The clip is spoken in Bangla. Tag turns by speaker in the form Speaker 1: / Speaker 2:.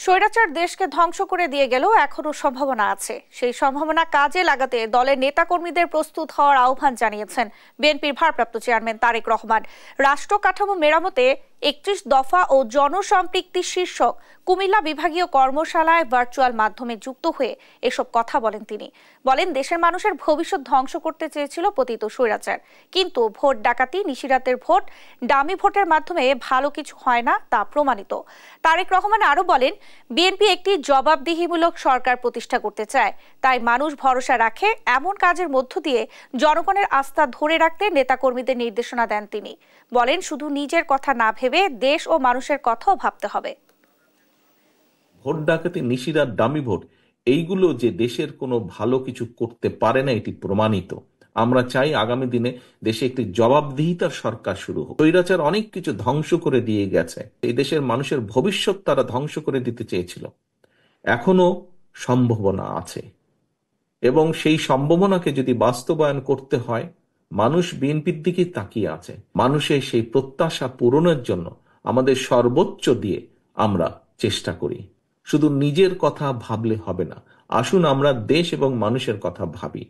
Speaker 1: স্বৈরাচার দেশকে ধ্বংস করে দিয়ে গেলেও এখনো সম্ভাবনা আছে। সেই সম্ভাবনা কাজে লাগাতে দলের নেতাকর্মীদের প্রস্তুত হওয়ার আহ্বান জানিয়েছেন বিএনপির ভারপ্রাপ্ত চেয়ারম্যান তারেক রহমান। রাষ্ট্র কাঠামো মেরামতে ৩১ দফা ও জনসম্পৃক্তি শীর্ষক কুমিল্লা বিভাগীয় কর্মশালায় ভার্চুয়াল মাধ্যমে যুক্ত হয়ে এসব কথা বলেন তিনি। বলেন, দেশের মানুষের ভবিষ্যৎ ধ্বংস করতে চেয়েছিল পতিত স্বৈরাচার, কিন্তু ভোট ডাকাতি, নিশিরাতের ভোট, ডামি ভোটের মাধ্যমে ভালো কিছু হয় না, তা প্রমাণিত। তারেক রহমান আরো বলেন, বিএনপি একটি জবাবদিহিমূলক সরকার প্রতিষ্ঠা করতে চায়, তাই মানুষ ভরসা রাখে এমন কাজের মধ্য দিয়ে জনগণের আস্থা ধরে রাখতে নেতাকর্মীদের নির্দেশনা দেন তিনি। বলেন, শুধু নিজের কথা না ভেবে দেশ ও মানুষের কথাও ভাবতে হবে।
Speaker 2: ভোট ডাকাতি, নিশিরাত, ডামি ভোট, এইগুলো যে দেশের কোনো ভালো কিছু করতে পারে না, এটি প্রমাণিত। আমরা চাই আগামী দিনে দেশে একটি জবাবদিহিতার সরকার শুরু হোক। স্বৈরাচার অনেক কিছু ধ্বংস করে দিয়ে গেছে, এই দেশের মানুষের ভবিষ্যৎ তারা ধ্বংস করে দিতে চেয়েছিল। এখনো সম্ভাবনা আছে, এবং সেই সম্ভাবনাকে যদি বাস্তবায়ন করতে হয়, মানুষ বিএনপির দিকে তাকিয়ে আছে। মানুষের সেই প্রত্যাশা পূরণের জন্য আমাদের সর্বোচ্চ দিয়ে আমরা চেষ্টা করি। শুধু নিজের কথা ভাবলে হবে না, আসুন আমরা দেশ এবং মানুষের কথা ভাবি।